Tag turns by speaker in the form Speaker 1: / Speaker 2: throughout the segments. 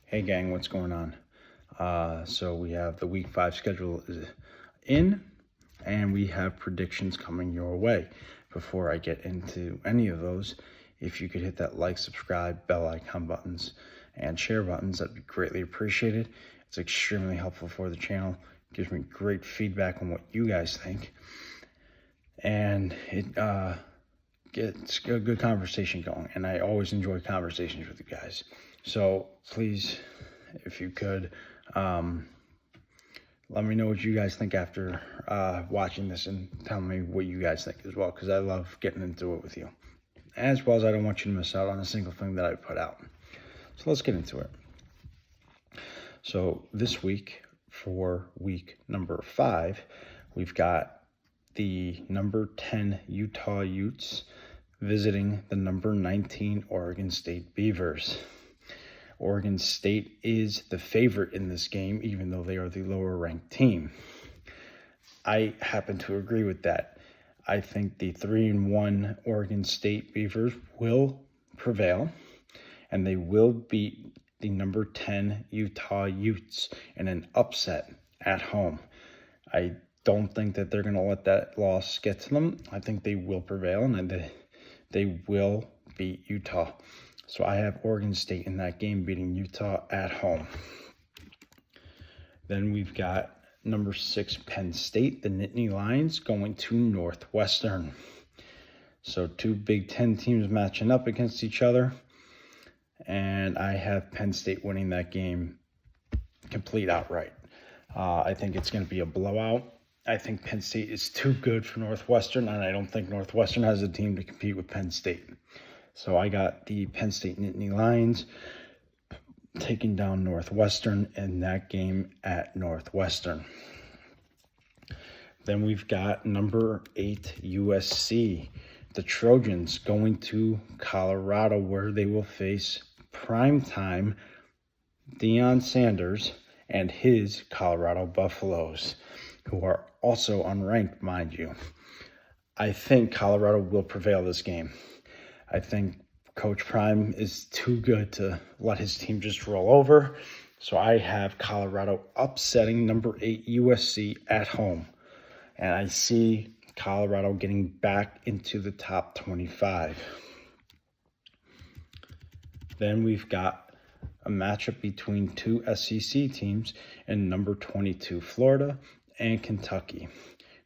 Speaker 1: Hey gang, what's going on? So we have the week 5 schedule is in, and we have predictions coming your way. Before I get into any of those, if you could hit that like, subscribe, bell icon buttons, and share buttons, that'd be greatly appreciated. It's extremely helpful for the channel. It gives me great feedback on what you guys think, and it gets a good conversation going. And I always enjoy conversations with you guys. So please, if you could, let me know what you guys think after watching this, and tell me what you guys think as well, because I love getting into it with you. As well as I don't want you to miss out on a single thing that I put out. So let's get into it. So this week, for week number 5, we've got the number 10 Utah Utes visiting the number 19 Oregon State Beavers. Oregon State is the favorite in this game, even though they are the lower ranked team. I happen to agree with that. I think the 3-1 Oregon State Beavers will prevail, and they will beat the number 10 Utah Utes in an upset at home. I don't think that they're going to let that loss get to them. I think they will prevail, and they will beat Utah. So I have Oregon State in that game, beating Utah at home. Then we've got number 6 Penn State, the Nittany Lions, going to Northwestern. So 2 Big Ten teams matching up against each other. And I have Penn State winning that game complete outright. I think it's going to be a blowout. I think Penn State is too good for Northwestern, and I don't think Northwestern has a team to compete with Penn State. So I got the Penn State Nittany Lions taking down Northwestern in that game at Northwestern. Then we've got number 8 USC, the Trojans, going to Colorado, where they will face primetime Deion Sanders and his Colorado Buffaloes, who are also unranked, mind you. I think Colorado will prevail this game. I think Coach Prime is too good to let his team just roll over. So I have Colorado upsetting number 8 USC at home. And I see Colorado getting back into the top 25. Then we've got a matchup between 2 SEC teams in number 22 Florida and Kentucky.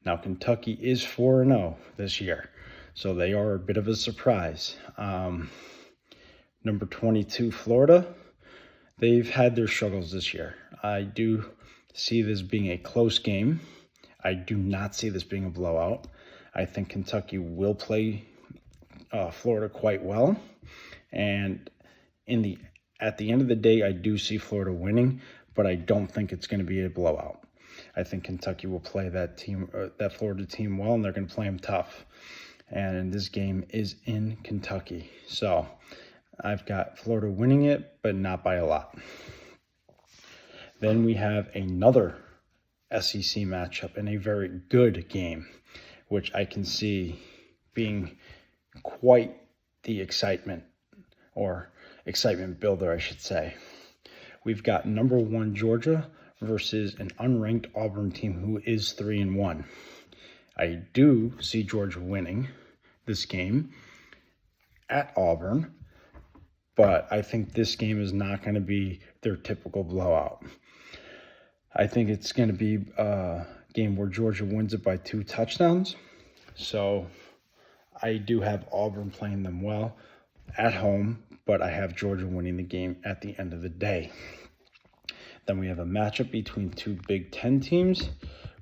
Speaker 1: Now Kentucky is 4-0 this year, so they are a bit of a surprise. Number 22 Florida, they've had their struggles this year. I do see this being a close game. I do not see this being a blowout. I think Kentucky will play Florida quite well, and at the end of the day, I do see Florida winning, but I don't think it's going to be a blowout. I think Kentucky will play that Florida team well, and they're going to play them tough. And this game is in Kentucky, so I've got Florida winning it, but not by a lot. Then we have another SEC matchup and a very good game, which I can see being quite the excitement builder, I should say. We've got number 1 Georgia versus an unranked Auburn team who is 3-1. I do see Georgia winning this game at Auburn, but I think this game is not going to be their typical blowout. I think it's going to be a game where Georgia wins it by 2 touchdowns. So I do have Auburn playing them well at home, but I have Georgia winning the game at the end of the day. Then we have a matchup between 2 Big Ten teams,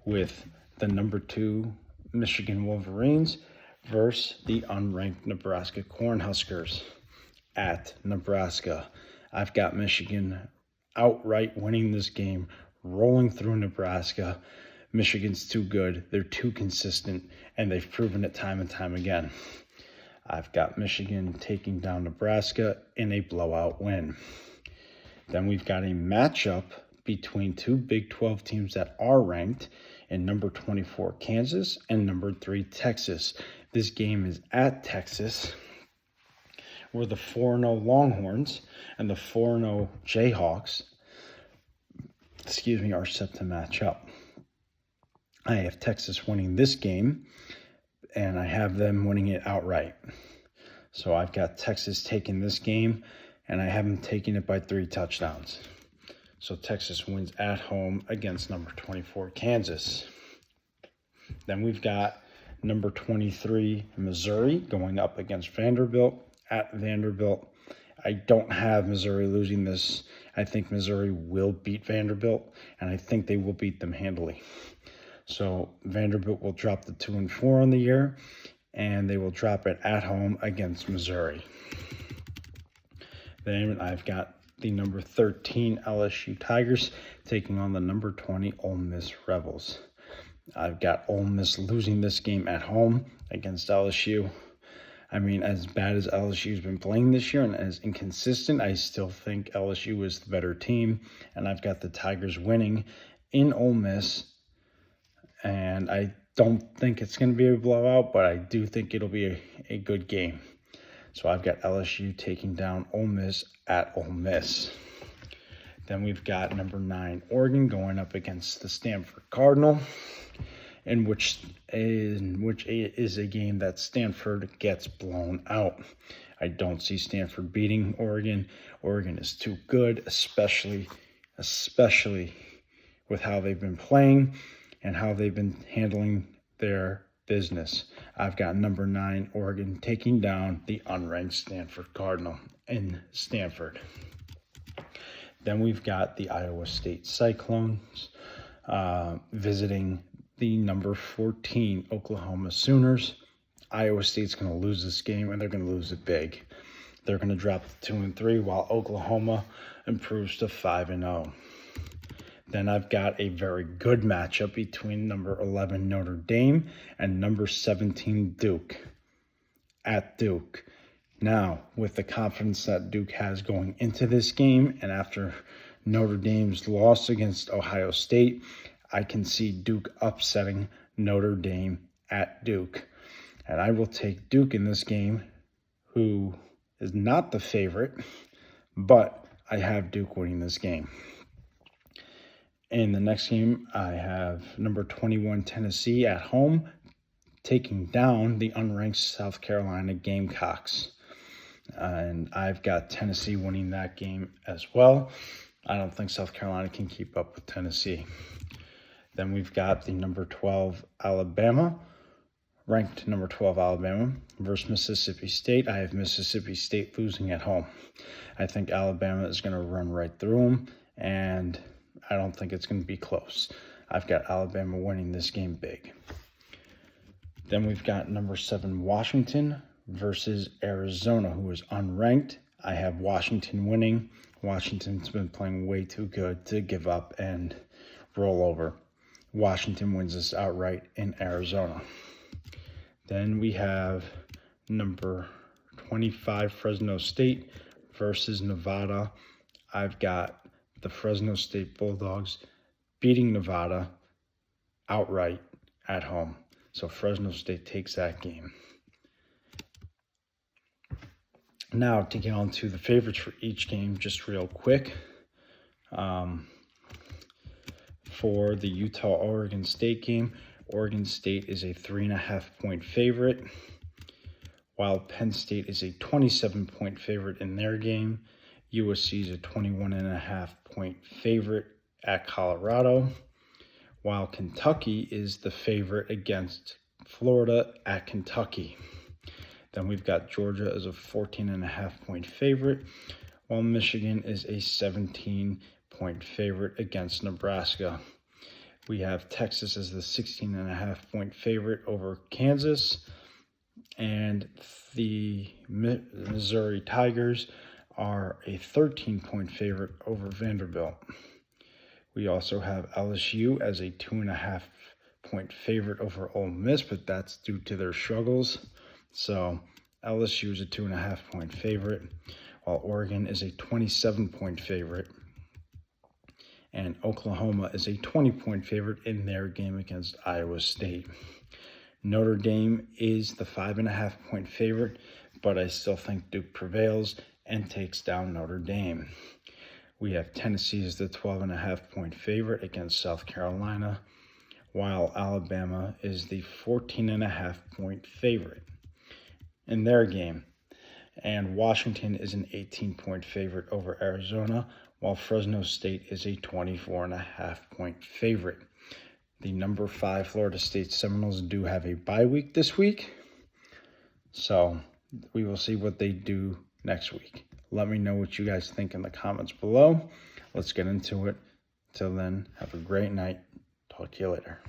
Speaker 1: with the number 2 Michigan Wolverines versus the unranked Nebraska Cornhuskers at Nebraska. I've got Michigan outright winning this game, rolling through Nebraska. Michigan's too good. They're too consistent, and they've proven it time and time again. I've got Michigan taking down Nebraska in a blowout win. Then we've got a matchup between 2 Big 12 teams that are ranked in number 24 Kansas and number 3 Texas. This game is at Texas, where the 4-0 Longhorns and the 4-0 Jayhawks, are set to match up. I have Texas winning this game, and I have them winning it outright. So I've got Texas taking this game, and I have them taking it by 3 touchdowns. So Texas wins at home against number 24, Kansas. Then we've got number 23, Missouri, going up against Vanderbilt at Vanderbilt. I don't have Missouri losing this. I think Missouri will beat Vanderbilt, and I think they will beat them handily. So Vanderbilt will drop the 2-4 on the year, and they will drop it at home against Missouri. Then I've got the number 13 LSU Tigers taking on the number 20 Ole Miss Rebels. I've got Ole Miss losing this game at home against LSU. I mean, as bad as LSU's been playing this year and as inconsistent, I still think LSU is the better team. And I've got the Tigers winning in Ole Miss. And I don't think it's going to be a blowout, but I do think it'll be a good game. So I've got LSU taking down Ole Miss at Ole Miss. Then we've got number 9 Oregon going up against the Stanford Cardinal, in which is a game that Stanford gets blown out. I don't see Stanford beating Oregon. Oregon is too good, especially with how they've been playing and how they've been handling their business. I've got number 9 Oregon taking down the unranked Stanford Cardinal in Stanford. Then we've got the Iowa State Cyclones visiting the number 14 Oklahoma Sooners. Iowa State's going to lose this game, and they're going to lose it big. They're going to drop to 2-3, while Oklahoma improves to 5-0. Then I've got a very good matchup between number 11 Notre Dame and number 17 Duke at Duke. Now, with the confidence that Duke has going into this game, and after Notre Dame's loss against Ohio State, I can see Duke upsetting Notre Dame at Duke. And I will take Duke in this game, who is not the favorite, but I have Duke winning this game. In the next game, I have number 21 Tennessee at home taking down the unranked South Carolina Gamecocks. And I've got Tennessee winning that game as well. I don't think South Carolina can keep up with Tennessee. Then we've got the number 12 Alabama, ranked number 12 Alabama versus Mississippi State. I have Mississippi State losing at home. I think Alabama is going to run right through them, and I don't think it's going to be close. I've got Alabama winning this game big. Then we've got number 7 Washington versus Arizona, who is unranked. I have Washington winning. Washington's been playing way too good to give up and roll over. Washington wins this outright in Arizona. Then we have number 25 Fresno State versus Nevada. I've got the Fresno State Bulldogs beating Nevada outright at home. So Fresno State takes that game. Now to get on to the favorites for each game, just real quick. For the Utah-Oregon State game, Oregon State is a 3.5-point favorite, while Penn State is a 27-point favorite in their game. USC is a 21.5-point favorite at Colorado, while Kentucky is the favorite against Florida at Kentucky. Then we've got Georgia as a 14.5-point favorite, while Michigan is a 17-point favorite against Nebraska. We have Texas as the 16.5-point favorite over Kansas, and the Missouri Tigers are a 13-point favorite over Vanderbilt. We also have LSU as a 2.5-point favorite over Ole Miss, but that's due to their struggles. So LSU is a 2.5-point favorite, while Oregon is a 27-point favorite. And Oklahoma is a 20-point favorite in their game against Iowa State. Notre Dame is the 5.5-point favorite, but I still think Duke prevails and takes down Notre Dame. We have Tennessee as the 12.5-point favorite against South Carolina, while Alabama is the 14.5-point favorite in their game. And Washington is an 18-point favorite over Arizona, while Fresno State is a 24.5-point favorite. The number 5 Florida State Seminoles do have a bye week this week, so we will see what they do next week. Let me know what you guys think in the comments below. Let's get into it. Till then, have a great night. Talk to you later.